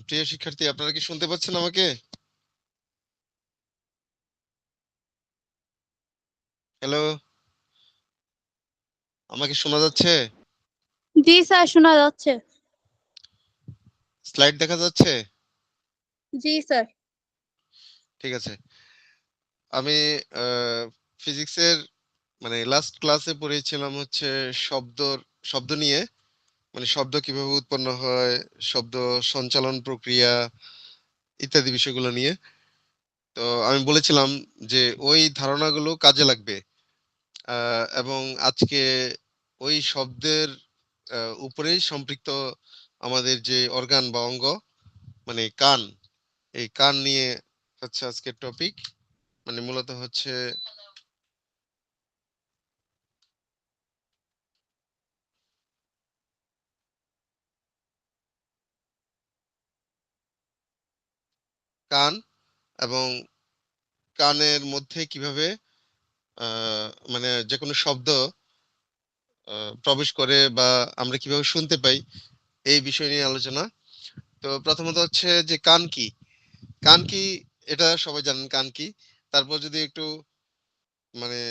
প্রিয় শিক্ষার্থী, আপনারা কি শুনতে পাচ্ছেন আমাকে? হ্যালো, আমাকে শোনা যাচ্ছে? জি স্যার, শোনা যাচ্ছে। স্লাইড দেখা যাচ্ছে? জি স্যার। ঠিক আছে। আমি ফিজিক্সের মানে লাস্ট ক্লাসে পড়েছিলাম হচ্ছে শব্দ নিয়ে, মানে শব্দ কিভাবে উৎপন্ন হয়, শব্দ সঞ্চালন প্রক্রিয়া ইত্যাদি বিষয়গুলো নিয়ে। তো আমি বলেছিলাম যে ওই ধারণাগুলো কাজে লাগবে, এবং আজকে ওই শব্দের উপরেই সম্পৃক্ত আমাদের যে অর্গান বা অঙ্গ, মানে কান, এই কান নিয়ে হচ্ছে আজকের টপিক। মানে মূলত হচ্ছে কান, এবং কানের মধ্যে কিভাবে মানে যে কোনো শব্দ প্রবেশ করে বা আমরা কিভাবে শুনতে পাই, এই বিষয় নিয়ে আলোচনা। তো প্রথমত হচ্ছে যে কান কি। কান কি এটা সবাই জানেন কান কি। তারপর যদি একটু মানে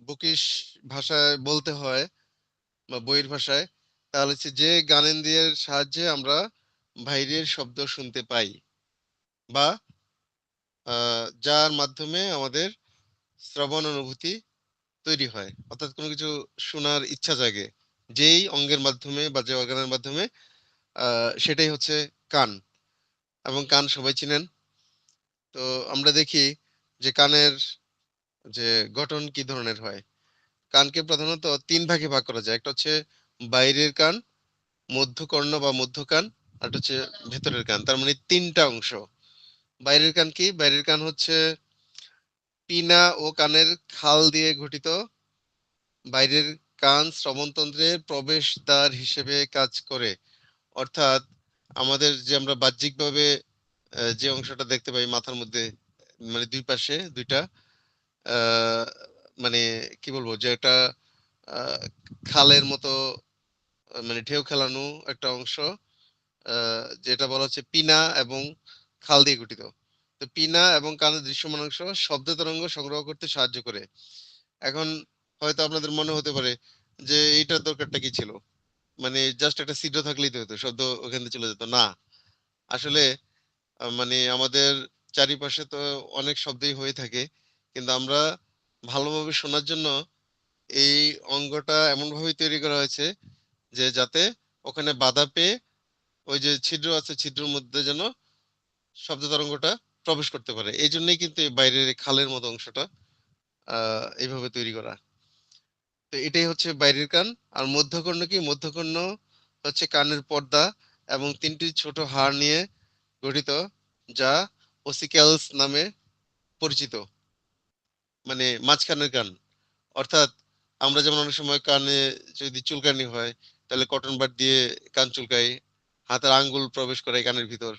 বুকিশ ভাষায় বলতে হয় বা বইয়ের ভাষায়, তাহলে হচ্ছে যে জ্ঞানেন্দ্রিয়ের সাহায্যে আমরা বাইরের শব্দ শুনতে পাই, বা যার মাধ্যমে আমাদের শ্রবণ অনুভূতি তৈরি হয়, অর্থাৎ কোনো কিছু শোনার ইচ্ছা জাগে যেই অঙ্গের মাধ্যমে বা যে অর্গানের মাধ্যমে, সেটাই হচ্ছে কান। এবং কান সবাই চিনেন। তো আমরা দেখি যে কানের যে গঠন কি ধরনের হয়। কানকে প্রধানত তিন ভাগে ভাগ করা যায়। একটা হচ্ছে বাইরের কান, মধ্যকর্ণ বা মধ্যকান, আর একটা হচ্ছে ভেতরের কান। তার মানে তিনটা অংশ। বাইরের কান কি? বাইরের কান হচ্ছে পিনা ও কানের খাল দিয়ে গঠিত। বাইরের কান শ্রবণতন্ত্রের প্রবেশদ্বার হিসেবে কাজ করে। অর্থাৎ আমাদের যে আমরা বাহ্যিকভাবে যে অংশটা দেখতে পাই মাথার মধ্যে, মানে দুই পাশে দুইটা, আহ, মানে কি বলবো, যে একটা আহ, খালের মতো, মানে ঢেউ খেলানো একটা অংশ, যেটা বলা হচ্ছে পিনা এবং খাল দিয়ে গঠিত। তো পিনা এবং কানের দৃশ্যমান অংশ শব্দ তরঙ্গ সংগ্রহ করতে সাহায্য করে। এখন হয়তো আপনাদের মনে হতে পারে যে এইটার দরকারটা কি ছিল, মানে জাস্ট একটা ছিদ্র থাকলেই তো হতো, শব্দ ওখান থেকে চলে যেত না। আসলে মানে আমাদের চারিপাশে তো অনেক শব্দই হয়ে থাকে, কিন্তু আমরা ভালোভাবে শোনার জন্য এই অঙ্গটা এমনভাবে তৈরি করা হয়েছে যে যাতে ওখানে বাধা পেয়ে ওই যে ছিদ্র আছে, ছিদ্রের মধ্যে যেন শব্দ তরঙ্গটা প্রবেশ করতে পারে। এই জন্যই কিন্তু এই বাইরের এই খালের মতো অংশটা এইভাবে তৈরি করা। তো এটাই হচ্ছে বাইরের কান। আর মধ্যকর্ণ কি? মধ্যকর্ণ হচ্ছে কানের পর্দা এবং তিনটি ছোট হাড় নিয়ে গঠিত, যা ওসিক্যালস নামে পরিচিত, মানে মাঝখানের কান। অর্থাৎ আমরা যেমন অনেক সময় কানে যদি চুলকানি হয়, তাহলে কটন বাড দিয়ে কান চুলকাই, হাতের আঙ্গুল প্রবেশ করে কানের ভিতর।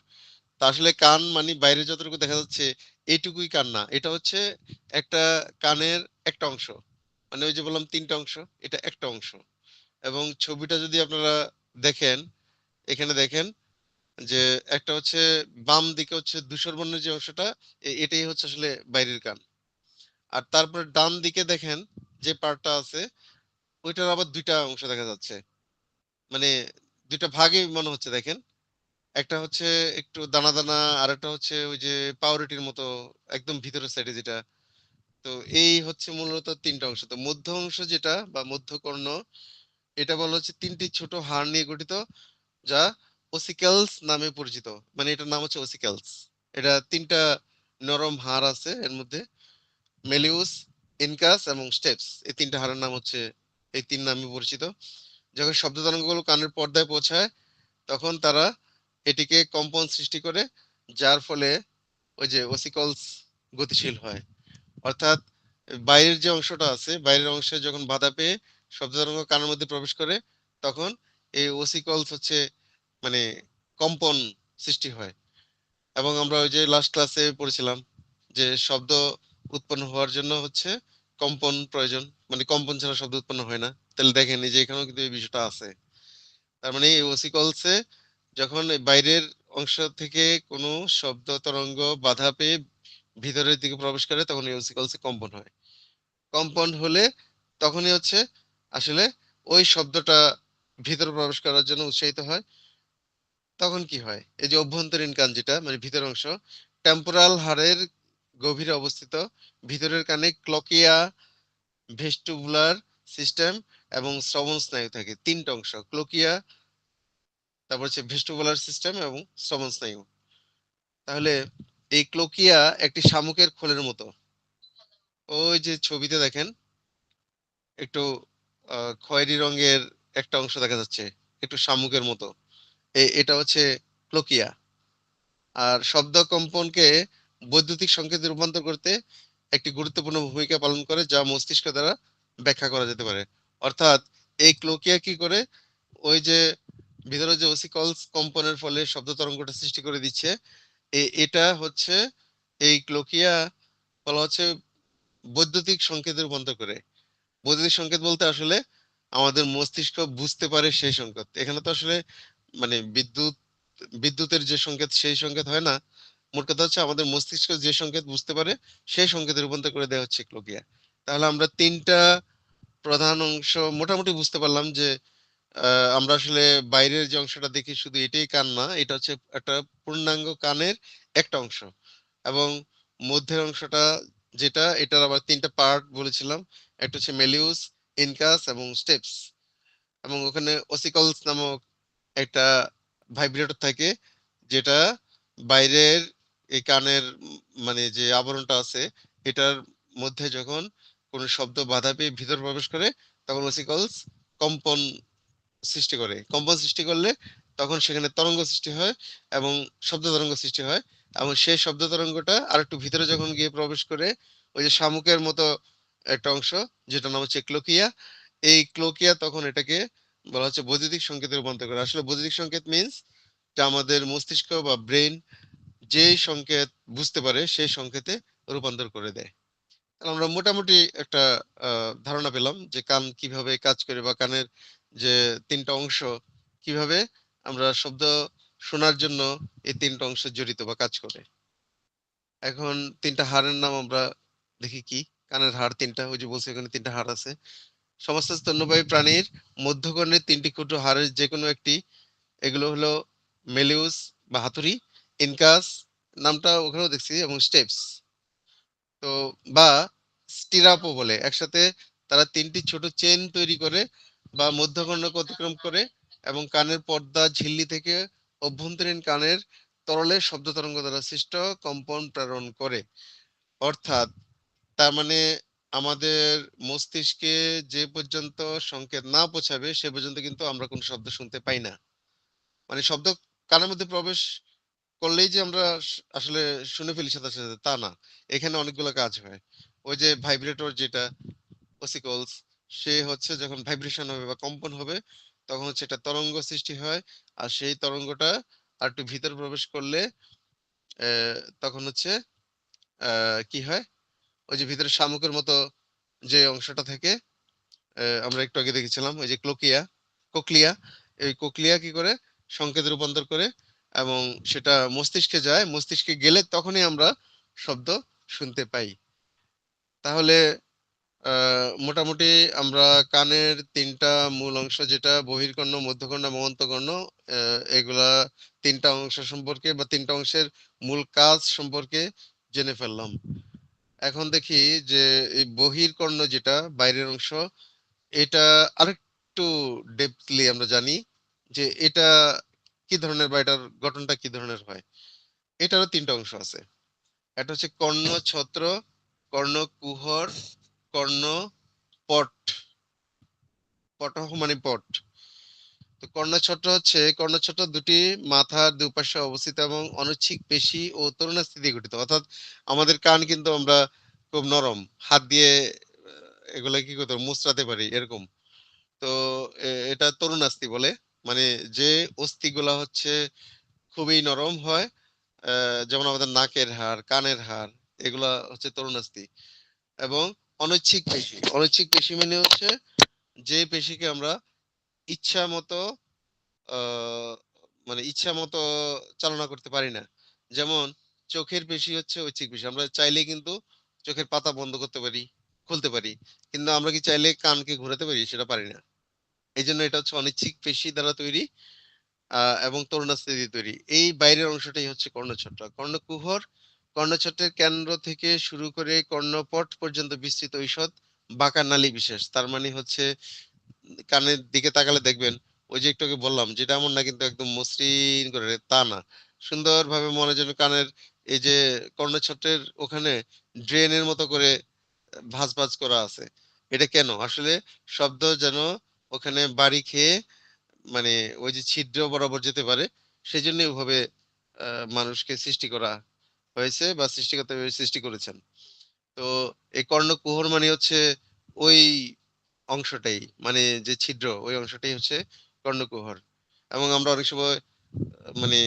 তা আসলে কান মানে বাইরে যতটুকু দেখা যাচ্ছে এইটুকুই কান না, এটা হচ্ছে একটা কানের একটা অংশ। মানে ওই যে বললাম তিনটা অংশ, এটা একটা অংশ। এবং ছবিটা যদি আপনারা দেখেন, এখানে দেখেন যে একটা হচ্ছে বাম দিকে হচ্ছে ধূসর বর্ণের যে অংশটা, এটাই হচ্ছে আসলে বাইরের কান। আর তারপরে ডান দিকে দেখেন যে পার্টটা আছে, ওইটার আবার দুইটা অংশ দেখা যাচ্ছে, মানে দুইটা ভাগে মনে হচ্ছে। দেখেন, একটা হচ্ছে একটু দানা দানা, আর একটা হচ্ছে ওই যে পাউরুটির মতো একদম ভিতরের সাইডে যেটা। তো এই হচ্ছে মূলত তিনটা অংশ। তো মধ্য অংশ যেটা বা মধ্যকর্ণ, এটা বলা হচ্ছে তিনটি ছোট হাড় নিয়ে গঠিত, যা ওসিক্যালস নামে পরিচিত। মানে এটার নাম হচ্ছে ওসিক্যালস। এটা তিনটা নরম হাড় আছে এর মধ্যে, মেলিউস, ইনকাস এবং স্টেপস। এই তিনটা হাড়ের নাম হচ্ছে, এই তিন নামে পরিচিত। যখন শব্দ তরঙ্গগুলো কানের পর্দায় পৌঁছায়, তখন তারা এটিকে কম্পন সৃষ্টি করে, যার ফলে ওই যে ওসিকলস গতিশীল হয়। অর্থাৎ বাইরের যে অংশটা আছে, বাইরের অংশে যখন বাধা পেয়ে শব্দ তরঙ্গ কানের মধ্যে প্রবেশ করে, তখন এই ওসিকলস হচ্ছে মানে কম্পন সৃষ্টি হয়। এবং আমরা ওই যে লাস্ট ক্লাসে পড়েছিলাম যে শব্দ উৎপন্ন হওয়ার জন্য হচ্ছে কম্পন প্রয়োজন, মানে কম্পন ছাড়া শব্দ উৎপন্ন হয় না। তাহলে দেখেন এই যে এখানেও কিন্তু এই বিষয়টা আছে। তার মানে এই ওসিকলসে যখন এই বাইরের অংশ থেকে কোনো শব্দ তরঙ্গ বাধা পেয়ে ভিতরের দিকে প্রবেশ করে তখন এই ওসিকলসে কম্পন হয়। কম্পন হলে তখনই হচ্ছে আসলে ওই শব্দটা ভিতরে প্রবেশ করার জন্য উৎসাহিত হয়। তখন কি হয়, এই যে অভ্যন্তরীণ কান যেটা মানে ভিতরের অংশ, টেম্পোরাল হাড়ের গভীরে অবস্থিত ভিতরের কানে ক্লকিয়া, ভেস্টিবুলার সিস্টেম এবং শ্রবণ স্নায়ু থাকে। তিনটা অংশ, ক্লকিয়া, তারপর হচ্ছে ভেস্টিবুলার সিস্টেম এবং শ্রবণ স্নায়ু। তাহলে এই ক্লকিয়া একটি শামুকের খোলের মতো। ওই যে ছবিতে দেখেন একটু খয়েরি রঙের একটা অংশ দেখা যাচ্ছে, একটু শামুকের মতো। এটা হচ্ছে ক্লকিয়া। আর শব্দ কম্পনকে বৈদ্যুতিক সংকেতে রূপান্তর করতে একটি গুরুত্বপূর্ণ ভূমিকা পালন করে, যা মস্তিষ্ক দ্বারা ব্যাখ্যা করা যেতে পারে। অর্থাৎ এই ক্লোকিয়া কি করে, ওই যে ভিতরে যে ওসিকলস কম্পনের ফলে শব্দ তরঙ্গটা সৃষ্টি করে দিচ্ছে, এটা হচ্ছে এই ক্লোকিয়া বলা হচ্ছে বৈদ্যুতিক সংকেতে রূপান্তর করে। বৈদ্যুতিক সংকেত বলতে আসলে আমাদের মস্তিষ্ক বুঝতে পারে সেই সংকেত। এখানে তো আসলে মানে বিদ্যুতের যে সংকেত সেই সংকেত হয় না। মোট কথা হচ্ছে আমাদের মস্তিষ্ক যে সংকেত বুঝতে পারে সেই সংকেতে রূপান্তর করে দেওয়া হচ্ছে ক্লোকিয়া। তাহলে আমরা তিনটা প্রধান অংশ মোটামুটি বুঝতে পারলাম যে আমরা আসলে বাইরের যে অংশটা দেখি শুধু এটাই কান না, এটা হচ্ছে একটা পূর্ণাঙ্গ কানের একটা অংশ। এবং মধ্যের অংশটা যেটা, এটার আবার তিনটা পার্ট বলেছিলাম। একটা হচ্ছে মেলিউস, ইনকাস এবং স্টেপস। এবং ওখানে ওসিকলস নামক একটা ভাইব্রেটর থাকে, যেটা বাইরের এই কানের মানে যে আবরণটা আছে এটার মধ্যে যখন কোনো শব্দ বাধা পেয়ে ভিতর প্রবেশ করে তখন ওসিকলস কম্পন সৃষ্টি করে। কম্পন সৃষ্টি করলে তখন সেখানে তরঙ্গ সৃষ্টি হয় এবং শব্দ তরঙ্গ সৃষ্টি হয়। এবং সেই শব্দ তরঙ্গটা আর একটু ভিতরে যখন গিয়ে প্রবেশ করে ওই যে শামুকের মতো একটা অংশ যেটা নাম হচ্ছে ক্লোকিয়া, এই ক্লোকিয়া তখন এটাকে বলা হচ্ছে বৈদ্যুতিক সংকেতে রূপান্তর করে। আসলে বৈদ্যুতিক সংকেত মিন্স যে আমাদের মস্তিষ্ক বা ব্রেন যেই সংকেত বুঝতে পারে সেই সংকেতে রূপান্তর করে দেয়। তাহলে আমরা মোটামুটি একটা ধারণা পেলাম যে কান কিভাবে কাজ করে বা কানের যে তিনটা অংশ কিভাবে আমরা শব্দ শোনার জন্য এই তিনটা অংশ জড়িত বা কাজ করে। এখন তিনটা হাড়ের নাম আমরা দেখি কি। কানের হাড় তিনটা, ওই যে বলছি এখানে তিনটা হাড় আছে। সমস্ত স্তন্যপায়ী প্রাণীর মধ্যকর্ণের তিনটি ক্ষুদ্র হাড়ের যে কোনো একটি, এগুলো হলো মেলিউস বা হাতুড়ি, ইনকাস নামটা ওখানেও দেখছি, এবং স্টেপস তো বা স্টিরাপও বলে। একসাথে তারা তিনটি ছোট চেন তৈরি করে বা মধ্যকর্ণকে অতিক্রম করে এবং কানের পর্দা ঝিল্লি থেকে অভ্যন্তরীণ কানের তরলে শব্দ তরঙ্গ দ্বারা সৃষ্ট কম্পন প্রেরণ করে। অর্থাৎ তার মানে আমাদের মস্তিষ্কে যে পর্যন্ত সংকেত না পৌঁছাবে সে পর্যন্ত কিন্তু আমরা কোনো শব্দ শুনতে পাই না। মানে শব্দ কানের মধ্যে প্রবেশ করলেই যে আমরা আসলে শুনে ফেলি সাথে সাথে তা না। এখানে অনেকগুলো কাজ হয়। ওই যে ভাইব্রেটর যেটা ওসিকলস, সে হচ্ছে যখন ভাইব্রেশন হবে বা কম্পন হবে তখন হচ্ছে একটা তরঙ্গ সৃষ্টি হয়। আর সেই তরঙ্গটা আর একটু ভিতরে প্রবেশ করলে তখন হচ্ছে কি হয়, ওই যে ভিতরে শামুকের মতো যে অংশটা থাকে, আমরা একটু আগে দেখেছিলাম ওই যে কোকলিয়া, এই কোকলিয়া কি করে সংকেতে রূপান্তর করে এবং সেটা মস্তিষ্কে যায়। মস্তিষ্কে গেলে তখনই আমরা শব্দ শুনতে পাই। তাহলে মোটামুটি আমরা কানের তিনটা মূল অংশ যেটা বহির্কর্ণ, মধ্যকর্ণ এবং অন্তঃকর্ণ, এগুলা তিনটা অংশ সম্পর্কে বা তিনটা অংশের মূল কাজ সম্পর্কে জেনে ফেললাম। এখন দেখি যে এই বহির্কর্ণ যেটা বাইরের অংশ, এটা আরেকটু ডেপথলি আমরা জানি যে এটা কি ধরনের বা এটার গঠনটা কি ধরনের হয়। এটারও তিনটা অংশ আছে। একটা হচ্ছে কর্ণ ছত্র, কর্ণ কুহর, কর্ণ পট। পটহ মানে পট। তো কর্ণছত্র হচ্ছে, কর্ণছত্র দুটি মাথার দুপাশে অবস্থিত এবং অনুচ্ছিক পেশি ও তরুণাস্থি দিয়ে গঠিত। অর্থাৎ আমাদের কান কিন্তু আমরা খুব নরম, হাত দিয়ে এগুলা কি করতে পারি, মুচড়াতে পারি এরকম। তো এটা তরুণাস্থি বলে, মানে যে অস্থিগুলা হচ্ছে খুবই নরম হয়, যেমন আমাদের নাকের হাড়, কানের হাড়, এগুলা হচ্ছে তরুণাস্থি। এবং অনৈচ্ছিক পেশি, অনৈচ্ছিক পেশি মানে হচ্ছে যে পেশিকে আমরা ইচ্ছা মতো মানে ইচ্ছা মতো চালনা করতে পারি না। যেমন চোখের পেশি হচ্ছে ঐচ্ছিক পেশি। আমরা চাইলেই কিন্তু চোখের পাতা বন্ধ করতে পারি, খুলতে পারি। কিন্তু আমরা কি চাইলে কানকে ঘোরাতে পারি? সেটা পারি না। এইজন্য এটা হচ্ছে অনিচ্ছিক পেশি দ্বারা তৈরি এবং তরুণাস্থি দিয়ে তৈরি। এই বাইরের অংশটাই হচ্ছে কর্ণছত্র। কর্ণকুহর, কর্ণছত্রের কেন্দ্র থেকে শুরু করে কর্ণপট পর্যন্ত বিস্তৃত ঈষৎ বাঁকা নালী বিশেষ। তার মানে হচ্ছে কানের দিকে তাকালে দেখবেন ওই যে একটু আগে বললাম যেটা এমন না কিন্তু একদম মসৃণ করে তা না, সুন্দরভাবে মনে যেন কানের এই যে কর্ণছত্রের ওখানে ড্রেনের মতো করে ভাঁজ ভাঁজ করা আছে। এটা কেন? আসলে শব্দ যেন ওখানে বাড়ি খেয়ে মানে ওই যে ছিদ্র বরাবর যেতে পারে, সেজন্য ওভাবে মানুষকে সৃষ্টি করা হয়েছে বা সৃষ্টিকর্তা এভাবে সৃষ্টি করেছেন। তো এই কর্ণকুহর মানে হচ্ছে ওই অংশটাই, মানে যে ছিদ্র ওই অংশটাই হচ্ছে কর্ণকুহর। এবং আমরা অনেক সময় মানে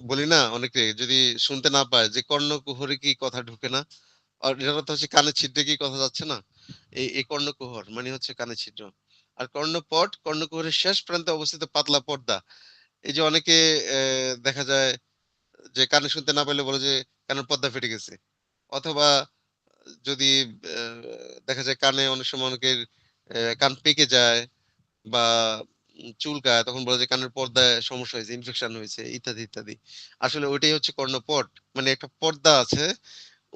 বলি না, অনেকে যদি শুনতে না পায় যে কর্ণকুহরে কি কথা ঢুকে না, আর এটার অর্থ হচ্ছে কানের ছিদ্রে কি কথা যাচ্ছে না। এই কর্ণকুহর মানে হচ্ছে কানের ছিদ্র। আর কর্ণপট, কর্ণকুহরের শেষ প্রান্তে অবস্থিত পাতলা পর্দা। এই যে অনেকে দেখা যায় যে কানে শুনতে না পেলে বলে যে কানের পর্দা ফেটে গেছে, অথবা যদি দেখা যায় কানে অনেক সময় অনেকের কান পেকে যায় বা চুলকায়, তখন বলে যে কানের পর্দায় সমস্যা হয়েছে, ইনফেকশন হয়েছে, ইত্যাদি ইত্যাদি। আসলে ওইটাই হচ্ছে কর্ণপট, মানে একটা পর্দা আছে।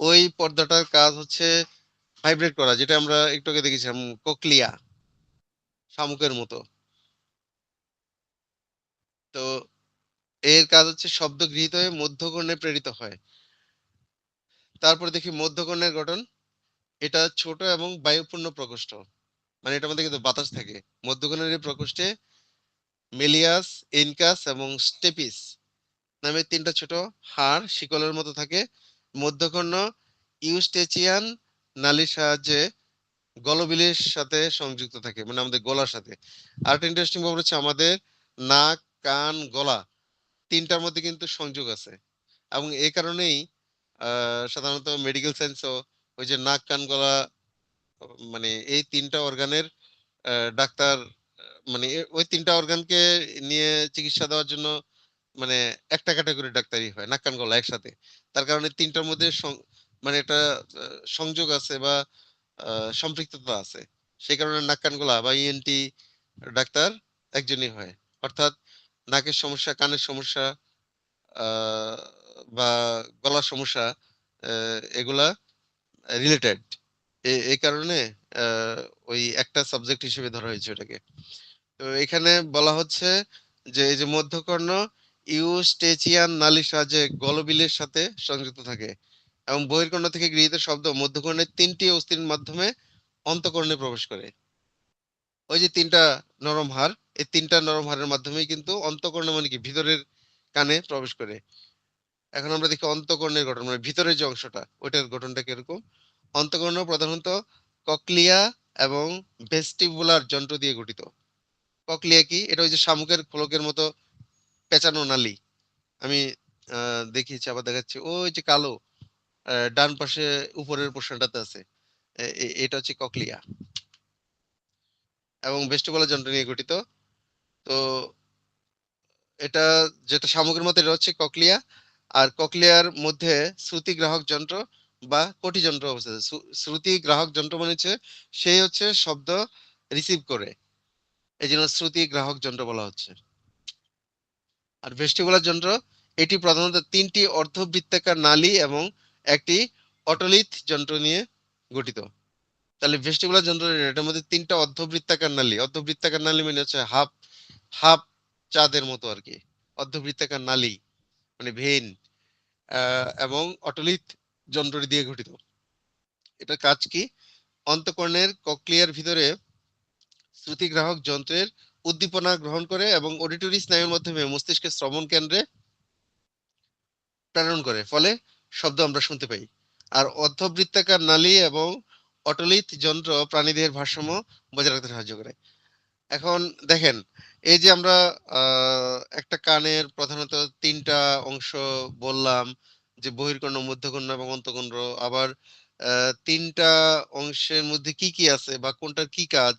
ওই পর্দাটার কাজ হচ্ছে ভাইব্রেট করা, যেটা আমরা একটু আগে দেখেছিলাম কোকলিয়া, শামুকের মতো। তো এর কাজ হচ্ছে শব্দ গৃহীত হয়ে মধ্যকর্ণে প্রেরিত হয়। তারপরে দেখি মধ্যকর্ণের গঠন। এটা ছোট এবং বায়ুপূর্ণ প্রকোষ্ঠ, মানে এটার মধ্যে কিন্তু বাতাস থাকে। মধ্যকর্ণের এই প্রকোষ্ঠে মেলিয়াস, ইনকাস এবং স্টেপিস নামে তিনটা ছোট হাড় শিকলের মতো থাকে। মধ্যকর্ণ ইউস্টেচিয়ান নালীর সাহায্যে গলবিলের সাথে সংযুক্ত থাকে, মানে আমাদের গলার সাথে। আর একটা ইন্টারেস্টিং ব্যাপার হচ্ছে আমাদের নাক, কান, গলা তিনটার মধ্যে কিন্তু সংযোগ আছে। এবং এই কারণেই সাধারণত মেডিকেল সায়েন্সও ওই যে নাক, কান, গলা মানে এই তিনটা অর্গানের ডাক্তার মানে ওই তিনটা অর্গানকে নিয়ে চিকিৎসা দেওয়ার জন্য মানে একটা ক্যাটাগরি ডাক্তারই হয়, নাক, কান, গলা একসাথে। তার কারণে তিনটার মধ্যে মানে একটা সংযোগ আছে বা সম্পৃক্ততা আছে। সেই কারণে নাক, কান, গলা বা ইএনটি ডাক্তার একজনই হয়। অর্থাৎ নাকের সমস্যা, কানের সমস্যা আহ, বা গলার সমস্যা এগুলা রিলেটেড। এই কারণে আহ, ওই একটা সাবজেক্ট হিসেবে ধরা হয়েছে ওটাকে। তো এখানে বলা হচ্ছে যে এই যে মধ্যকর্ণ ইউস্টেচিয়ান নালীর সাহায্যে গলবিলের সাথে সংযুক্ত থাকে এবং বহির্কর্ণ থেকে গৃহীত শব্দ মধ্যকর্ণের তিনটি অস্থির মাধ্যমে অন্তঃকর্ণে প্রবেশ করে। ওই যে তিনটা নরম হাড়, এই তিনটা নরম হাড়ের মাধ্যমেই কিন্তু অন্তঃকর্ণ মানে কি ভিতরের কানে প্রবেশ করে। এখন আমরা দেখি অন্তঃকর্ণের গঠন, মানে ভিতরের যে অংশটা ওইটার গঠনটা কিরকম। অন্তঃকর্ণ প্রধানত ককলিয়া এবং ভেস্টিবুলার যন্ত্র দিয়ে গঠিত। ককলিয়া কি? এটা ওই যে শামুকের খোলকের মতো পেঁচানো নালী। আমি দেখিয়েছি, আবার দেখাচ্ছি, ওই যে কালো ডান পাশে উপরের পোর্শনটাতে আছে। এটা হচ্ছে ককলিয়া এবং ভেস্টিবুলার যন্ত্র নিয়ে গঠিত। তো এটা যেটা শামুকের মতো এটা হচ্ছে ককলিয়া। আর ককলিয়ার মধ্যে শ্রুতি গ্রাহক যন্ত্র বা কোটি যন্ত্র অবস্থিত। শ্রুতি গ্রাহক যন্ত্র মানে হচ্ছে সেই হচ্ছে শব্দ রিসিভ করে, এই জন্য শ্রুতি গ্রাহক যন্ত্র বলা হচ্ছে। আর ভেস্টিবুলার যন্ত্র, এটি প্রধানত তিনটি অর্ধবৃত্তাকার নালী এবং একটি অটোলিথ যন্ত্র নিয়ে গঠিত। তাহলে ভেস্টিবুলার যন্ত্র এটার মধ্যে তিনটা অর্ধবৃত্তাকার নালী, অর্ধবৃত্তাকার নালী মানে হচ্ছে হাফ হাফ চাঁদের মতো আর কি, অর্ধবৃত্তাকার নালী মানে ভেইন, এবং অটোলিথ যন্ত্রটি দিয়ে গঠিত। এটার কাজ কি? অন্তঃকর্ণের ককলিয়ার ভিতরে শ্রুতিগ্রাহক যন্ত্রের উদ্দীপনা গ্রহণ করে এবং অডিটরি স্নায়ুর মাধ্যমে মস্তিষ্কের শ্রবণ কেন্দ্রে প্রেরণ করে, ফলে শব্দ আমরা শুনতে পাই। আর অর্ধবৃত্তাকার নালী এবং অটোলিথ যন্ত্র প্রাণীদেহের ভারসাম্য বজায় রাখতে সাহায্য করে। এখন দেখেন, এই যে আমরা একটা কানের প্রধানত তিনটা অংশ বললাম, যে বহির্কর্ণ, মধ্যকর্ণ এবং অন্তঃকর্ণ। আবার তিনটা অংশের মধ্যে কি কি আছে বা কোনটার কি কাজ,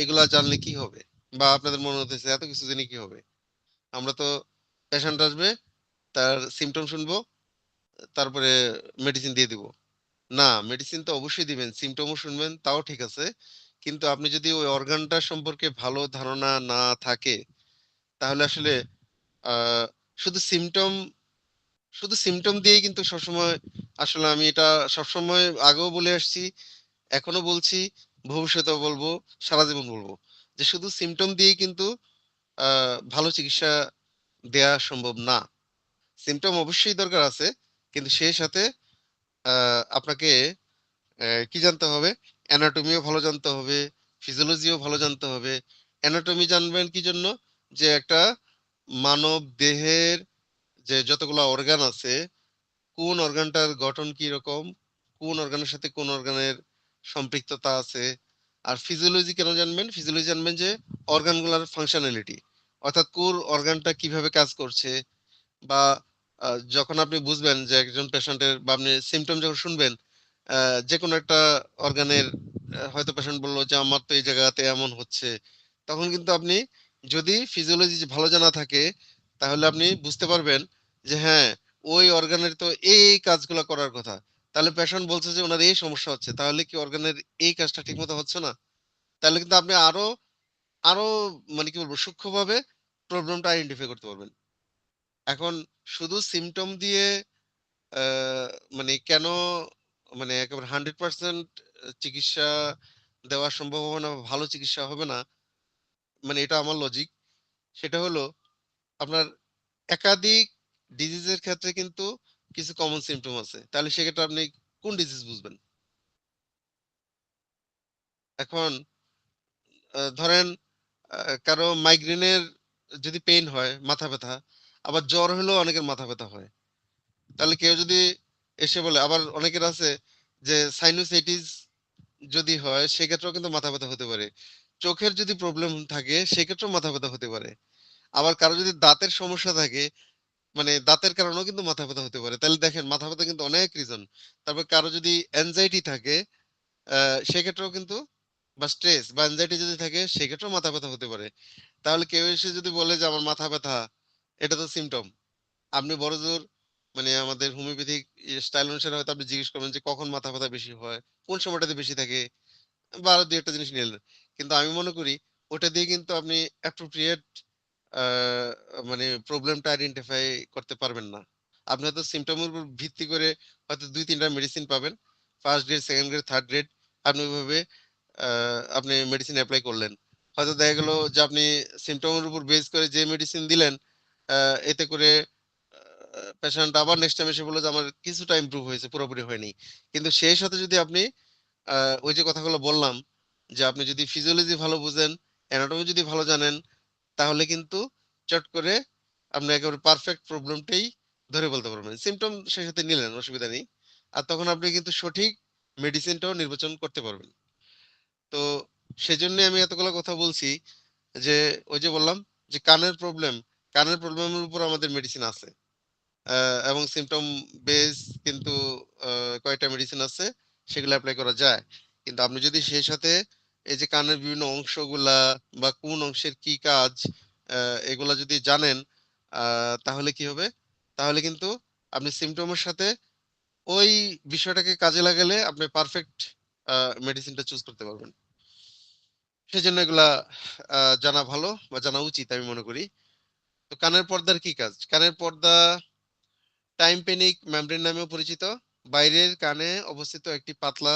এগুলা জানলে কি হবে? বা আপনাদের মনে হতেছে এত কিছু জেনে কি হবে? আমরা তো পেশেন্ট আসবে, তার সিমটম শুনবো, তারপরে মেডিসিন দিয়ে দিব। না, মেডিসিন তো অবশ্যই দিবেন, সিমটমও শুনবেন, তাও ঠিক আছে। কিন্তু আপনি যদি ওই অর্গানটা সম্পর্কে ভালো ধারণা না থাকে, তাহলে আসলে আহ, শুধু সিমটম শুধু সিমটম দিয়েই কিন্তু সবসময়, আসলে আমি এটা সবসময় আগেও বলে আসছি, এখনো বলছি, ভবিষ্যতেও বলবো, সারা জীবন বলবো, যে শুধু সিমটম দিয়েই কিন্তু ভালো চিকিৎসা দেয়া সম্ভব না। সিমটম অবশ্যই দরকার আছে, কিন্তু সেই সাথে আপনাকে কি জানতে হবে? অ্যানাটমিও ভালো জানতে হবে, ফিজিওলজিও ভালো জানতে হবে। অ্যানাটমি জানবেন কি জন্য? যে একটা মানব দেহের যে যতগুলো অর্গান আছে, কোন অর্গানটার গঠন কি রকম, কোন অর্গানের সাথে কোন অর্গানের সম্পৃক্ততা আছে। আর ফিজিওলজি কেন জানবেন? ফিজিওলজি জানবেন যে অর্গানগুলোর ফাংশনালিটি, অর্থাৎ কোন অর্গানটা কিভাবে কাজ করছে। বা যখন আপনি বুঝবেন যে একজন পেশেন্টের, বা আপনি সিমটম যখন শুনবেন যে কোনো একটা অর্গানের, হয়তো পেশেন্ট বললো যে আমার তো এই জায়গাতে এমন হচ্ছে, তখন কিন্তু আপনি যদি ফিজিওলজি ভালো জানা থাকে, তাহলে আপনি বুঝতে পারবেন যে হ্যাঁ, ওই অর্গানের তো এই কাজগুলো করার কথা। তাহলে পেশেন্ট বলছে যে ওনার এই সমস্যা হচ্ছে, তাহলে কি অর্গানের এই কাজটা ঠিকমতো হচ্ছে না? তাহলে কিন্তু আপনি আরো আরো মানে কি বলবো, সূক্ষ্মভাবে প্রবলেমটা আইডেন্টিফাই করতে পারবেন। এখন শুধু সিমটম দিয়ে আহ, মানে কেন, মানে একেবারে 100% চিকিৎসা দেওয়া সম্ভব হবে না, বা ভালো চিকিৎসা হবে না, মানে এটা আমার লজিক। সেটা হলো, আপনার একাধিক ডিজিজের ক্ষেত্রে কিন্তু কিছু কমন সিমটম আছে, তাহলে সেক্ষেত্রে আপনি কোন ডিজিজ বুঝবেন? এখন ধরেন কারো মাইগ্রেনের যদি পেইন হয়, মাথা ব্যথা, আবার জ্বর হলেও অনেকের মাথা ব্যথা হয়। তাহলে কেউ যদি এসে বলে, আবার অনেকের আছে যে সাইনোসাইটিস যদি হয়, সেক্ষেত্রেও কিন্তু মাথা ব্যথা হতে পারে। চোখের যদি প্রবলেম থাকে, সেক্ষেত্রেও মাথা ব্যথা হতে পারে। আবার কারো যদি দাঁতের সমস্যা থাকে, মানে দাঁতের কারণেও কিন্তু মাথা ব্যথা হতে পারে। তাহলে দেখেন, মাথা ব্যথা কিন্তু অনেক রিজন। তারপর কারো যদি অ্যাংজাইটি থাকে, সেক্ষেত্রেও কিন্তু, বা স্ট্রেস বা অ্যাংজাইটি যদি থাকে, সেক্ষেত্রেও মাথা ব্যথা হতে পারে। তাহলে কেউ এসে যদি বলে যে আমার মাথা ব্যথা, এটা তো সিমটম। আপনি বড়জোর মানে আমাদের হোমিওপ্যাথিক স্টাইল অনুসারে হয়তো আপনি জিজ্ঞেস করবেন যে কখন মাথা ব্যথা বেশি হয়, কোন সময়টাতে বেশি থাকে, বা আরো দুই একটা জিনিস নিলেন। কিন্তু আমি মনে করি ওটা দিয়ে কিন্তু আপনি অ্যাপ্রোপ্রিয়েট মানে প্রবলেমটা আইডেন্টিফাই করতে পারবেন না। আপনি হয়তো সিমটমের উপর ভিত্তি করে হয়তো দুই তিনটা মেডিসিন পাবেন, first grade, second grade, third grade. আপনি ওইভাবে আপনি মেডিসিন অ্যাপ্লাই করলেন। হয়তো দেখা গেল যে আপনি সিমটমের উপর বেস করে যে মেডিসিন দিলেন, এতে করে পেশেন্ট আবার নেক্সট টাইম এসে বললো যে আমার কিছুটা ইমপ্রুভ হয়েছে, পুরোপুরি হয়নি। কিন্তু সেই সাথে যদি আপনি ওই যে কথাগুলো বললাম, যে আপনি যদি ফিজিওলজি ভালো বুঝেন, অ্যানাটমি যদি ভালো জানেন, তাহলে কিন্তু চট করে আপনি একেবারে পারফেক্ট প্রবলেমটাই ধরে বলতে পারবেন। সিমটম সেই সাথে নিলেন, অসুবিধা নেই। আর তখন আপনি কিন্তু সঠিক মেডিসিনটাও নির্বাচন করতে পারবেন। তো সেজন্য আমি এতগুলো কথা বলছি, যে ওই যে বললাম যে কানের প্রবলেমের উপর আমাদের মেডিসিন আছে, এবং সিমটম বেস কিন্তু কয়েকটা মেডিসিন আছে, সেগুলো অ্যাপ্লাই করা যায়। কিন্তু আপনি যদি সেই সাথে এই যে কানের বিভিন্ন অংশগুলা, বা কোন অংশের কি কাজ, এগুলা যদি জানেন, তাহলে কি হবে? তাহলে কিন্তু আপনি সিমটমের সাথে ওই বিষয়টাকে কাজে লাগালে আপনি পারফেক্ট মেডিসিনটা চুজ করতে পারবেন। সেজন্য এগুলা জানা ভালো, বা জানা উচিত আমি মনে করি। তো কানের পর্দার কি কাজ? কানের পর্দা টাইম্প্যানিক মেমব্রেন নামেও পরিচিত। বাইরের কানে অবস্থিত একটি পাতলা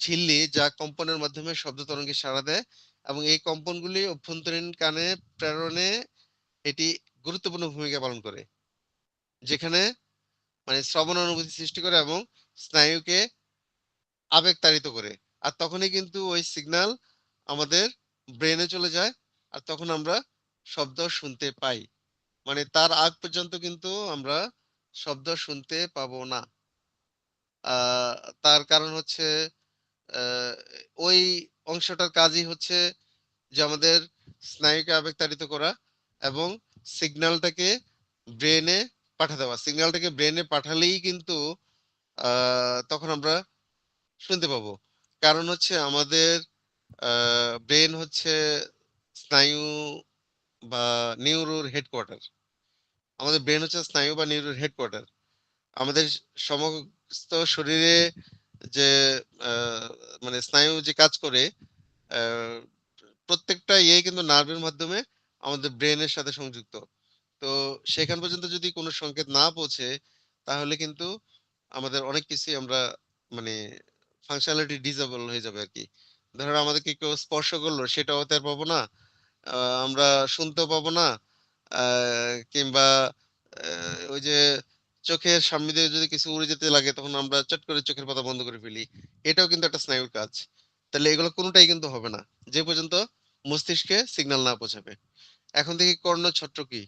ঝিল্লি, যা কম্পনের মাধ্যমে শব্দ তরঙ্গে সাড়া দেয়, এবং এই কম্পনগুলি অভ্যন্তরীণ কানে প্রেরণে এটি গুরুত্বপূর্ণ ভূমিকা পালন করে, যেখানে মানে শ্রবণ অনুভূতি সৃষ্টি করে এবং স্নায়ুকে আবেগতাড়িত করে। আর তখনই কিন্তু ওই সিগন্যাল আমাদের ব্রেনে চলে যায়, আর তখন আমরা শব্দ শুনতে পাই। মানে তার আগ পর্যন্ত কিন্তু আমরা শব্দ শুনতে পাবো না। আহ তার কারণ হচ্ছে আহ, ওই অংশটার কাজই হচ্ছে যে আমাদের স্নায়ুকে আবেগতাড়িত করা, এবং সিগন্যালটাকে ব্রেনে পাঠা দেওয়া। সিগন্যালটাকে ব্রেনে পাঠালেই কিন্তু তখন আমরা শুনতে পাবো। কারণ হচ্ছে আমাদের ব্রেন হচ্ছে স্নায়ু বা নিউরোর হেডকোয়ার্টার। আমাদের ব্রেন হচ্ছে স্নায়ু বা নিউরোর হেডকোয়ার্টার। আমাদের সমস্ত শরীরে যে মানে স্নায়ু যে কাজ করে, আহ, প্রত্যেকটা ইয়ে কিন্তু নার্ভের মাধ্যমে আমাদের ব্রেনের সাথে সংযুক্ত। তো সেখান পর্যন্ত যদি কোনো সংকেত না পৌঁছে, তাহলে কিন্তু আমাদের অনেক কিছুই আমরা মানে ফাংশনালিটি ডিসেবল হয়ে যাবে আর কি। ধরো আমাদেরকে কেউ স্পর্শ করলো, সেটাও টের পাবো না, আমরা শুনতেও পাবো না, কিংবা ওই যে চোখের সামনে দিয়ে যদি কিছু উড়ে যেতে লাগে, তখন আমরা চট করে চোখের পাতা বন্ধ করে ফেলি। এটাও কিন্তু একটা স্নায়ুর কাজ। তাহলে এগুলো কোনোটাই কিন্তু হবে না যে পর্যন্ত মস্তিষ্কে সিগন্যাল না পৌঁছাবে। এখন দেখি কর্ণচ্ছত্র কি।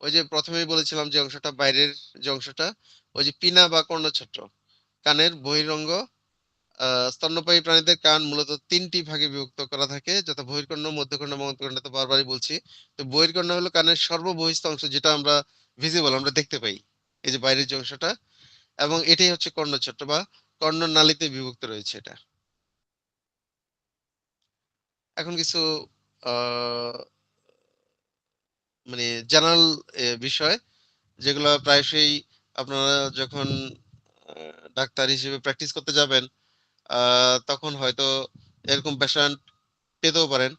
ওই যে প্রথমেই বলেছিলাম যে অংশটা বাইরের, যে অংশটা, ওই যে পিনা বা কর্ণচ্ছত্র, কানের বহিরঙ্গ। স্তন্যপায়ী প্রাণীদের কান মূলত ৩টি ভাগে বিভক্ত করা থাকে, যথা বহির্কর্ণ, মধ্যকর্ণ এবং অন্তঃকর্ণ। তো বারবারই বলছি। তো বহির্কর্ণ হলো কানের সর্ববহিস্থ অংশ, যেটা আমরা ভিজিবল, আমরা দেখতে পাই, এই যে বাইরের যে অংশটা, এবং এটাই হচ্ছে কর্ণচ্ছত্র বা কর্ণনালীতে বিভক্ত রয়েছে এটা। এখন কিছু আহ মানে জেনারেল বিষয়, যেগুলো প্রায়শই আপনারা যখন ডাক্তার হিসেবে প্র্যাকটিস করতে যাবেন, তখন হয়তো এরকম পেশেন্ট পেতেও পারেন,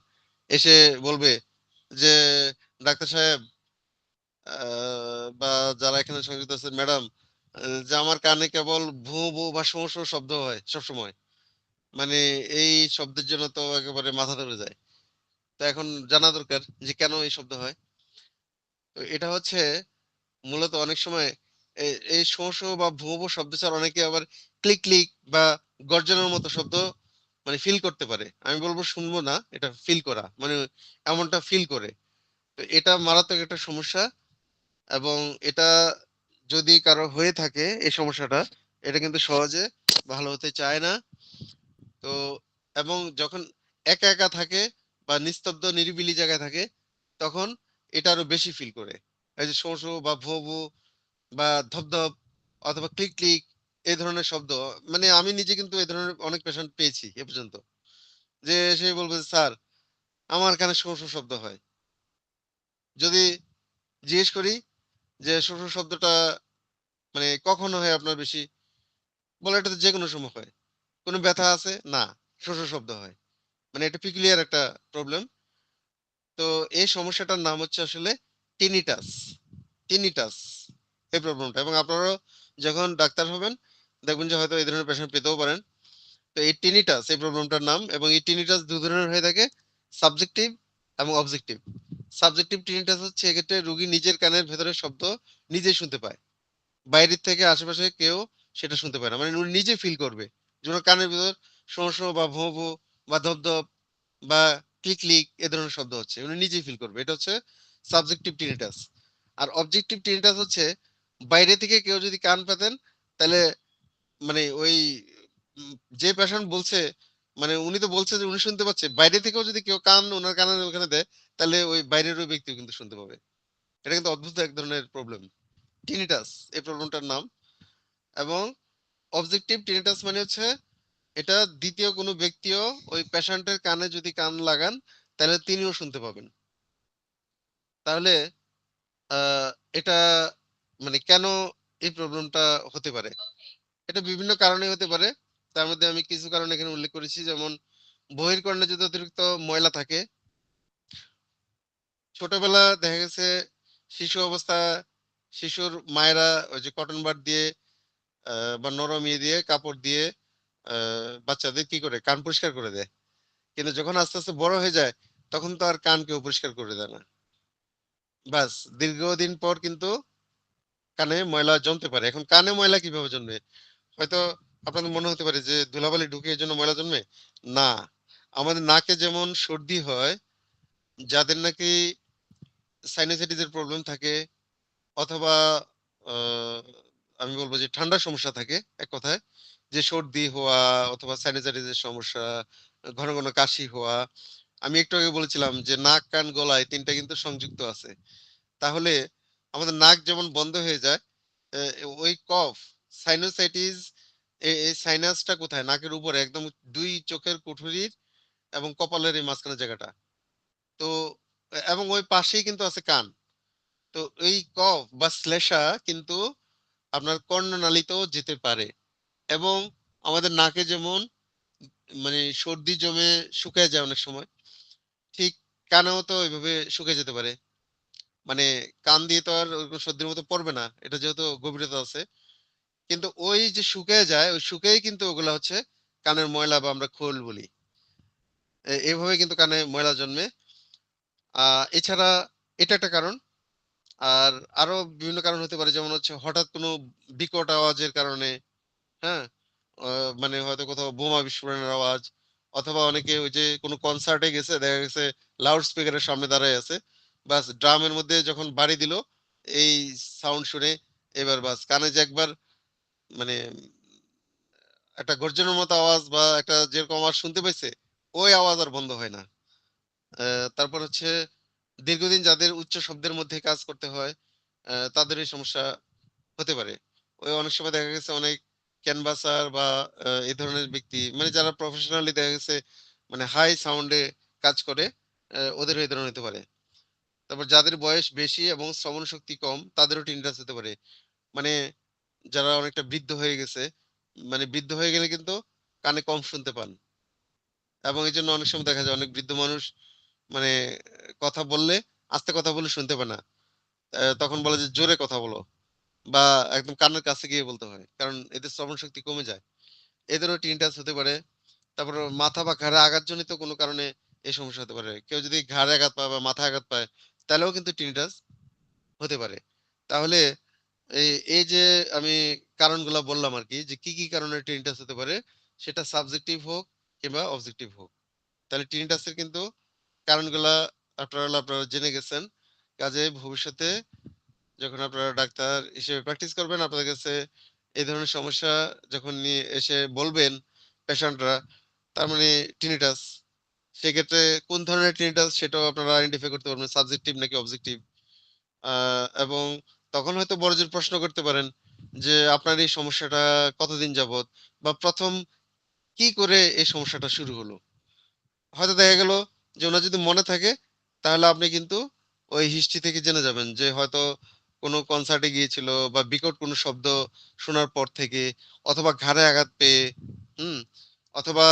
এসে বলবে যে ডাক্তার সাহেব, বা যারা এখানে সংযুক্ত আছে, ম্যাডাম, যে আমার কানে কেবল ভু ভু বা শোঁ শোঁ শব্দ হয় সবসময়। মানে এই শব্দের জন্য তো একেবারে মাথা ধরে যায়। তো এখন জানা দরকার যে কেন এই শব্দ হয়। তো এটা হচ্ছে মূলত অনেক সময় এই শোঁ শোঁ বা ভুঁ ভুঁ শব্দ ছাড়া অনেকে আবার ক্লিক ক্লিক বা গর্জনের মতো শব্দ মানে ফিল করতে পারে। আমি বলবো শুনবো না, এটা ফিল করা, মানে এমনটা ফিল করে। তো এটা মারাত্মক একটা সমস্যা। এবং এটা যদি কারো হয়ে থাকে এই সমস্যাটা, এটা কিন্তু সহজে ভালো হতে চায় না। তো এবং যখন একা একা থাকে বা নিস্তব্ধ নিরিবিলি জায়গায় থাকে, তখন এটা আরো বেশি ফিল করে। এই যে শোঁ শোঁ বা ভোঁ ভোঁ বা ধপধপ অথবা ক্লিক ক্লিক, এই ধরনের শব্দ, মানে আমি নিজে কিন্তু এই ধরনের অনেক পেশেন্ট পেয়েছি এ পর্যন্ত, যে সে বলবে স্যার আমার কানে শোঁ শোঁ শব্দ হয়। যদি জিজ্ঞেস করি যে শোঁ শোঁ শব্দটা মানে কখন হয় আপনার বেশি, বলে এটা তো যে কোনো সময় হয়। কোনো ব্যথা আছে না, শোঁ শোঁ শব্দ হয়। মানে এটা পিকুলিয়ার একটা প্রবলেম। তো এই সমস্যাটার নাম হচ্ছে আসলে টিনিটাস। টিনিটাস এই প্রবলেমটা, এবং আপনারাও যখন ডাক্তার হবেন দেখবেন যে হয়তো এই ধরনের পেশেন্ট পেতেও পারেন। তো এই টিনিটাস এই প্রবলেমটার নাম, এবং এই টিনিটাস দু ধরনের হয়ে থাকে, সাবজেক্টিভ এবং অবজেক্টিভ। সাবজেক্টিভ টিনিটাস হচ্ছে এক্ষেত্রে রোগী নিজের কানের ভেতরের শব্দ নিজেই শুনতে পায়, বাইরের থেকে আশেপাশে কেউ সেটা শুনতে পায় না, মানে উনি নিজে ফিল করবে যে ওনার কানের ভিতর শোঁ শোঁ বা ভোঁ ভোঁ বা ধপধপ বা ক্লিক ক্লিক এ ধরনের শব্দ হচ্ছে, উনি নিজেই ফিল করবে। এটা হচ্ছে সাবজেক্টিভ টিনিটাস। আর অবজেক্টিভ টিনিটাস হচ্ছে বাইরে থেকে কেউ যদি কান পাতেন, তাহলে মানে ওই উম, যে পেশেন্ট বলছে, মানে উনি তো বলছে যে উনি শুনতে পাচ্ছে, বাইরে থেকেও যদি কেউ কান ওনার কানের ওখানে দেয়, তাহলে ওই বাইরের ওই ব্যক্তিও কিন্তু শুনতে পাবে। এটা কিন্তু অদ্ভুত এক ধরনের প্রবলেম, টিনিটাস এই প্রবলেমটার নাম। এবং অবজেক্টিভ টিনিটাস মানে হচ্ছে এটা দ্বিতীয় কোনো ব্যক্তিও ওই পেশেন্টের কানে যদি কান লাগান, তাহলে তিনিও শুনতে পাবেন। তাহলে আহ, এটা মানে কেন এই প্রবলেমটা হতে পারে, এটা বিভিন্ন কারণে হতে পারে। তার মধ্যে আমি কিছু কারণ এখানে উল্লেখ করেছি, যেমন বহির্কর্ণে যদি অতিরিক্ত ময়লা থাকে, ছোটবেলা দেখা গেছে শিশু অবস্থা, শিশুর মায়েরা ওই যে কটন বাড দিয়ে বা নরম ইয়ে দিয়ে কাপড় দিয়ে বাচ্চাদের কি করে কান পরিষ্কার করে দেয়। কিন্তু যখন আস্তে আস্তে বড় হয়ে যায়, তখন তো আর কান কেউ পরিষ্কার করে দেয় না। বাস, দীর্ঘদিন পর কিন্তু কানে ময়লা জমতে পারে। এখন কানে ময়লা কিভাবে জন্মে, হয়তো আপনাদের মনে হতে পারে যে ধুলাবালি ঢুকে এই জন্য ময়লা জন্মে। না, আমাদের নাকে যেমন সর্দি হয়, যাদের নাকি সাইনাসাইটিসের প্রবলেম থাকে, অথবা আহ, আমি বলবো যে ঠান্ডার সমস্যা থাকে, এক কথায় যে সর্দি হওয়া অথবা সাইনাসাইটিসের সমস্যা, ঘন ঘন কাশি হওয়া। আমি একটু আগে বলেছিলাম যে নাক কান গলায় তিনটা কিন্তু সংযুক্ত আছে। তাহলে আমাদের নাক যেমন বন্ধ হয়ে যায়, আহ, ওই কফ, সাইনোসাইটিস, এই সাইনাসটা কোথায়, নাকের উপরে একদম দুই চোখের কুঠুরির এবং কপালের এই মাঝখানে জায়গাটা। তো এবং ওই পাশেই কিন্তু আছে কান। তো এই কফ বা শ্লেষা কিন্তু আপনার কর্ণনালীতেও যেতে পারে, এবং আমাদের নাকে যেমন মানে সর্দি জমে শুকায় যায় অনেক সময়, ঠিক কানেও তো ওইভাবে শুকিয়ে যেতে পারে। মানে কান দিয়ে তো আর ওরকম সর্দির মতো পড়বে না, এটা যেহেতু গভীরতা আছে, কিন্তু ওই যে শুকিয়ে যায়, ওই শুকিয়েই কিন্তু ওগুলা হচ্ছে কানের ময়লা বা আমরা খোল বলি। এইভাবে কিন্তু কানে ময়লা জন্মে। এছাড়া এটা একটা কারণ। আর আরো বিভিন্ন কারণ হতে পারে, যেমন হচ্ছে হঠাৎ কোনো বিকট আওয়াজের কারণে, হ্যাঁ, মানে হয়তো কোথাও বোমা বিস্ফোরণের আওয়াজ, অথবা অনেকে ওই যে কোনো কনসার্টে গেছে, দেখা গেছে লাউড স্পিকারের সামনে দাঁড়ায় আছে, বাস ড্রামের মধ্যে যখন বাড়ি দিল এই সাউন্ড শুনে, এবার বাস কানে যে একবার মানে একটা গর্জনের মতো আওয়াজ বা একটা যেরকম আওয়াজ শুনতে পাইছে, ওই আওয়াজ আর বন্ধ হয় না। তারপর হচ্ছে দীর্ঘদিন যাদের উচ্চ শব্দের মধ্যে কাজ করতে হয়, তাদের এই সমস্যা হতে পারে। ওই অনেক সময় দেখা গেছে অনেক ক্যানভাসার বা এই ধরনের ব্যক্তি, মানে যারা প্রফেশনালি দেখা গেছে মানে হাই সাউন্ডে কাজ করে, ওদের এই ধরনের হতে পারে। তারপর যাদের বয়স বেশি এবং শ্রবণ শক্তি কম, তাদেরও টিনটাস হতে পারে। মানে যারা অনেকটা বৃদ্ধ হয়ে গেছে, মানে বৃদ্ধ হয়ে গেলে কিন্তু কানে কম শুনতে পান, এবং এই জন্য অনেক সময় দেখা যায় অনেক বৃদ্ধ মানুষ মানে কথা বললে, আস্তে কথা বলে শুনতে পায় না। তখন বলে যে জোরে কথা বলো, বা একদম কানের কাছে গিয়ে বলতে হয়, কারণ এতে শ্রবণ শক্তি কমে যায়। এদেরও টিনটাস হতে পারে। তারপর মাথা বা ঘাড়ে আঘাতজনিত কোনো কারণে এই সমস্যা হতে পারে। কেউ যদি ঘাড়ে আঘাত পায় বা মাথায় আঘাত পায়, তাহলেও কিন্তু টিনটাস হতে পারে। তাহলে এই এই যে আমি কারণগুলা বললাম আর কি, যে কি কি কারণে টিনটাস হতে পারে, সেটা সাবজেক্টিভ হোক কিংবা অবজেক্টিভ হোক। তাহলে টিনটাসের কিন্তু কারণগুলা আপনারা জেনে গেছেন। কাজে ভবিষ্যতে যখন আপনারা ডাক্তার হিসেবে প্র্যাকটিস করবেন, আপনাদের কাছে এই ধরনের সমস্যা যখন নিয়ে এসে বলবেন পেশেন্টরা, তার মানে টিনিটাস, সেক্ষেত্রে কোন ধরনের টিনিটাস সেটাও আপনারা আইডেন্টিফাই করতে পারবেন, সাবজেক্টিভ নাকি অবজেক্টিভ। এবং তখন হয়তো বড়জোর প্রশ্ন করতে পারেন যে আপনার এই সমস্যাটা কতদিন যাবত, বা প্রথম কি করে এই সমস্যাটা শুরু হলো। হয়তো দেখা গেল যে ওনার যদি মনে থাকে, তাহলে আপনি কিন্তু ওই হিস্ট্রি থেকে জেনে যাবেন যে হয়তো কোনো কনসার্টে গিয়েছিল, বা বিকট কোনো শব্দ শোনার পর থেকে, অথবা ঘাড়ে আঘাত পেয়ে, হুম, অথবা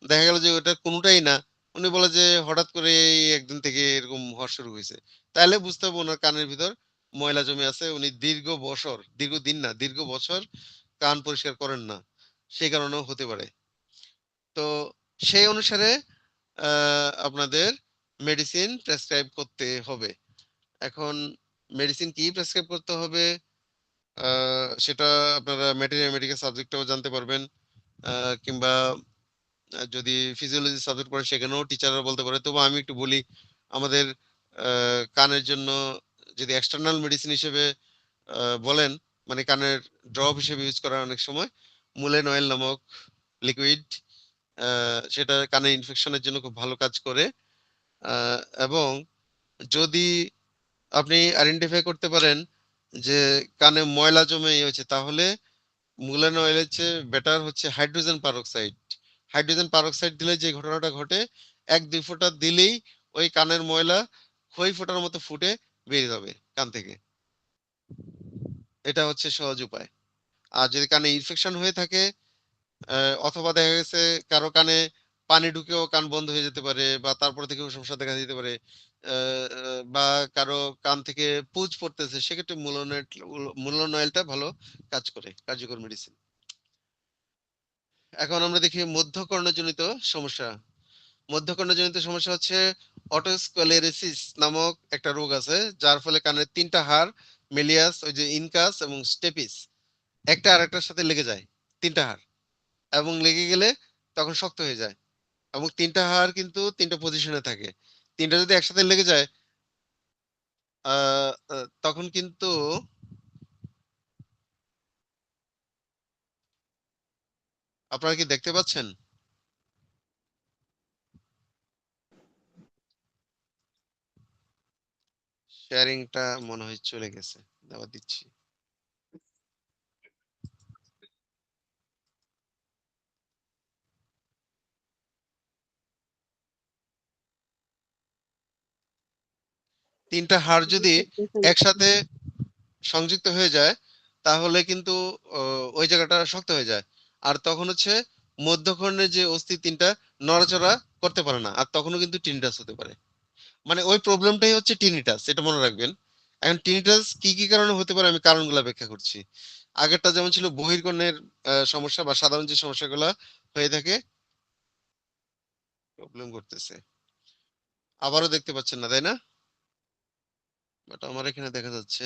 দেখা গেল যে ওটা কোনোটাই না, উনি বলে যে হঠাৎ করে এই একদিন থেকে এরকম হওয়া শুরু হয়েছে। তাহলে বুঝতে হবে ওনার কানের ভিতর ময়লা জমে আছে, উনি দীর্ঘ বছর, দীর্ঘদিন না, দীর্ঘ বছর কান পরিষ্কার করেন না, সেই কারণেও হতে পারে। তো সেই অনুসারে আপনাদের মেডিসিন প্রেসক্রাইব করতে হবে। এখন মেডিসিন কি প্রেসক্রাইব করতে হবে, সেটা আপনারা মেডিকেল সাবজেক্টেও জানতে পারবেন, কিংবা যদি ফিজিওলজি সাবজেক্ট পড়ে সেখানেও টিচাররা বলতে পারে। তবু আমি একটু বলি, আমাদের কানের জন্য যদি এক্সটার্নাল মেডিসিন হিসেবে বলেন, মানে কানের ড্রপ হিসেবে ইউজ করা অনেক সময় মুলেন অয়েল নামক লিকুইড, সেটা কানের ইনফেকশনের জন্য খুব ভালো কাজ করে। আহ, এবং যদি আপনি আইডেন্টিফাই করতে পারেন যে কানে ময়লা জমে হয়েছে, তাহলে মুলান অয়েলের চেয়ে বেটার হচ্ছে হাইড্রোজেন পারঅক্সাইড। হাইড্রোজেন পারঅক্সাইড দিলে যে ঘটনাটা ঘটে, 1-2 ফোঁটা দিলেই ওই কানের ময়লা খই ফোঁটার মতো ফুটে বেরিয়ে যাবে কান থেকে। এটা হচ্ছে সহজ উপায়। আর যদি কানে ইনফেকশন হয়ে থাকে, অথবা দেখা গেছে কারো কানে পানি ঢুকেও কান বন্ধ হয়ে যেতে পারে, বা তারপর থেকেও সমস্যা দেখা দিতে পারে, বা কারো কান থেকে পুজ পড়তেছে, সেক্ষেত্রে মুলান অয়েলটা ভালো কাজ করে, কার্যকর মেডিসিন। এখন আমরা দেখি মধ্যকর্ণজনিত সমস্যা। মধ্যকর্ণজনিত সমস্যা হচ্ছে অটোস্ক্লেরোসিস নামক একটা রোগ আছে, যার ফলে কানের 3টা হাড়, মেলিয়াস, ওই যে ইনকাস এবং স্টেপিস, একটা আরেকটার সাথে লেগে যায়। 3টা হাড়, এবং লেগে গেলে তখন শক্ত হয়ে যায়, এবং 3টা হাড় কিন্তু 3টা পজিশনে থাকে। 3টা যদি একসাথে লেগে যায়, তখন কিন্তু আপনারা কি দেখতে পাচ্ছেন? শেয়ারিংটা মনে হয় চলে গেছে, আবার দিচ্ছি। তিনটা হাড় যদি একসাথে সংযুক্ত হয়ে যায় তাহলে কিন্তু ওই জায়গাটা শক্ত হয়ে যায়, আর তখন হচ্ছে মধ্যখণ্ডের যে অস্থি তিনটা নড়াচড়া করতে পারে না, আর তখনও কিন্তু টিনিটাস হতে পারে। মানে ওই প্রবলেমটাই হচ্ছে টিনিটাস, এটা মনে রাখবেন। এখন টিনিটাস কি কি কারণে হতে পারে আমি কারণগুলো ব্যাখ্যা করছি। আগেরটা যেমন ছিল বহির্কর্ণের সমস্যা বা সাধারণ যে সমস্যাগুলো হয়ে থাকে। প্রবলেম করতেছে, আবারও দেখতে পাচ্ছেন না তাই না? বাট আমার এখানে দেখা যাচ্ছে।